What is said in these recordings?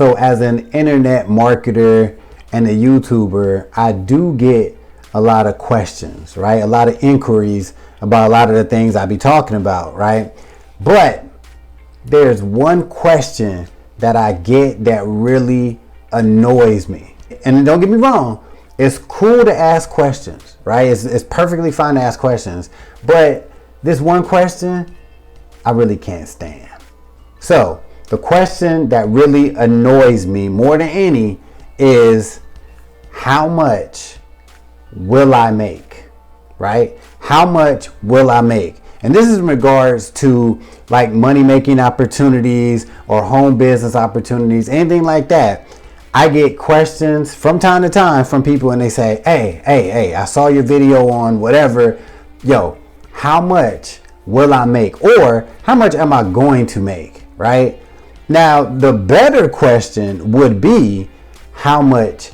So as an internet marketer and a YouTuber, I do get a lot of questions, right? A lot of inquiries about a lot of the things I be talking about, right? But there's one question that I get that really annoys me. And don't get me wrong, it's cool to ask questions, right? It's perfectly fine to ask questions. But this one question, I really can't stand. So the question that really annoys me more than any is, how much will I make, right? How much will I make? And this is in regards to like money making opportunities or home business opportunities, anything like that. I get questions from time to time from people and they say, hey, I saw your video on whatever. Yo, how much will I make? Or how much am I going to make, right? Now, the better question would be, how much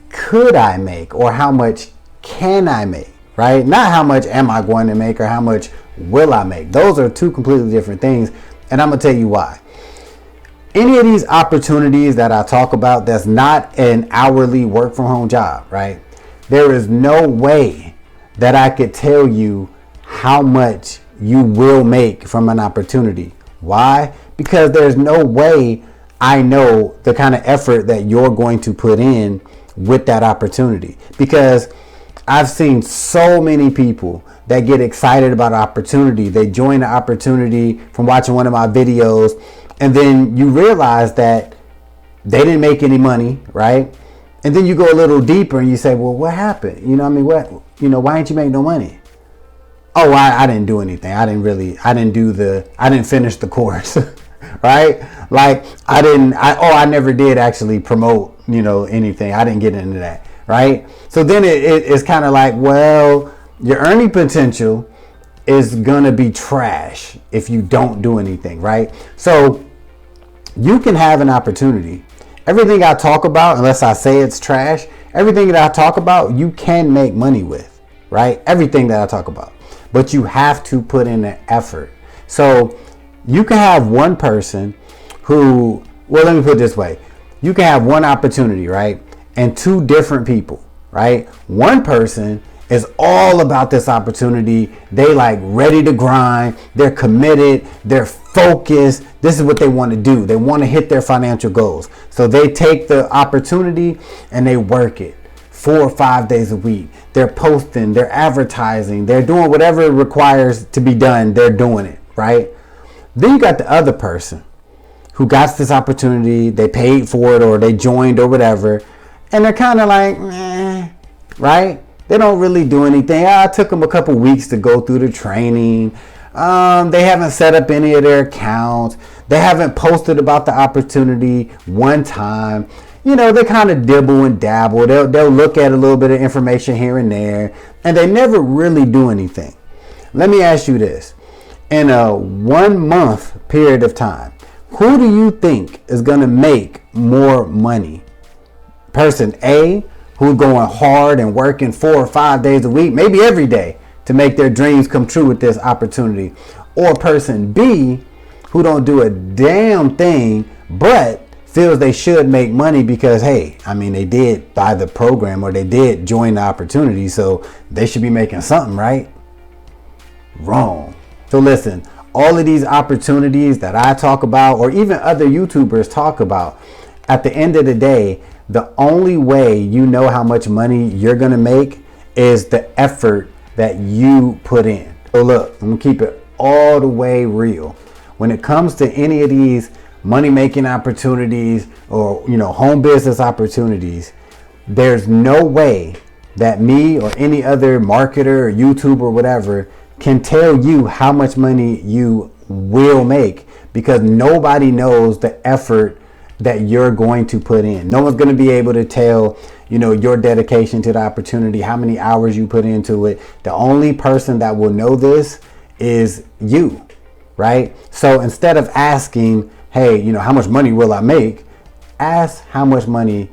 could I make? Or how much can I make, right? Not how much am I going to make or how much will I make? Those are two completely different things. And I'm going to tell you why. Any of these opportunities that I talk about that's not an hourly work from home job, right? There is no way that I could tell you how much you will make from an opportunity. Why? Because there's no way I know the kind of effort that you're going to put in with that opportunity. Because I've seen so many people that get excited about an opportunity. They join the opportunity from watching one of my videos, and then you realize that they didn't make any money, right? And then you go a little deeper and you say, well, what happened? You know what I mean? Why didn't you make no money? Oh, I didn't do anything. I didn't finish the course, right? Like I never did actually promote, anything. I didn't get into that, right? So then it's kind of like, well, your earning potential is gonna be trash if you don't do anything, right? So you can have an opportunity. Everything I talk about, unless I say it's trash, everything that I talk about, you can make money with, right? Everything that I talk about. But you have to put in the effort. So you can have one person who, well, let me put it this way. You can have one opportunity, right? And two different people, right? One person is all about this opportunity. They like ready to grind. They're committed. They're focused. This is what they want to do. They want to hit their financial goals. So they take the opportunity and they work it 4 or 5 days a week. They're posting, they're advertising, they're doing whatever it requires to be done. They're doing it, right? Then you got the other person who got this opportunity. They paid for it or they joined or whatever. And they're kind of like, right? They don't really do anything. It took them a couple weeks to go through the training. They haven't set up any of their accounts. They haven't posted about the opportunity one time. They kind of dibble and dabble. They'll look at a little bit of information here and there, and they never really do anything. Let me ask you this. In a 1 month period of time, who do you think is going to make more money? Person A, who's going hard and working 4 or 5 days a week, maybe every day, to make their dreams come true with this opportunity. Or person B, who don't do a damn thing, but feels they should make money because, hey, they did buy the program or they did join the opportunity, so they should be making something, right? Wrong. So listen, all of these opportunities that I talk about, or even other YouTubers talk about, at the end of the day, the only way you know how much money you're going to make is the effort that you put in. So look, I'm going to keep it all the way real. When it comes to any of these money making opportunities or, home business opportunities, there's no way that me or any other marketer or YouTuber or whatever can tell you how much money you will make, because nobody knows the effort that you're going to put in. No one's going to be able to tell, your dedication to the opportunity, how many hours you put into it. The only person that will know this is you, right? So instead of asking, hey, how much money will I make? Ask, how much money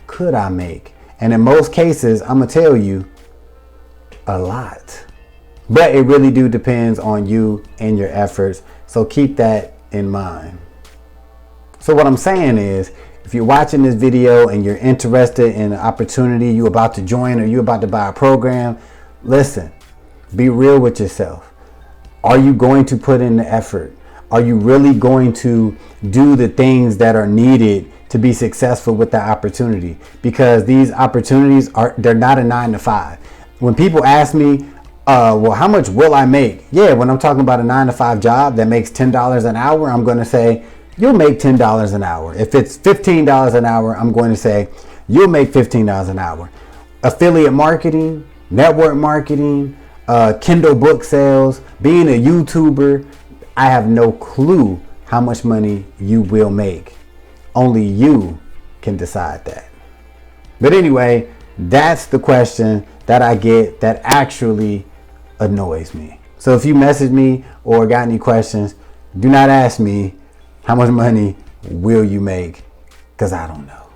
could I make? And in most cases, I'm going to tell you, a lot. But it really depends on you and your efforts. So keep that in mind. So what I'm saying is, if you're watching this video and you're interested in an opportunity, you about to join or you about to buy a program, listen, be real with yourself. Are you going to put in the effort? Are you really going to do the things that are needed to be successful with that opportunity? Because these opportunities they're not a 9 to 5. When people ask me, well, how much will I make? Yeah, when I'm talking about a 9 to 5 job that makes $10 an hour, I'm going to say, you'll make $10 an hour. If it's $15 an hour, I'm going to say, you'll make $15 an hour. Affiliate marketing, network marketing, Kindle book sales, being a YouTuber, I have no clue how much money you will make. Only you can decide that. But anyway, that's the question that I get that actually annoys me. So if you message me or got any questions, do not ask me how much money will you make, because I don't know.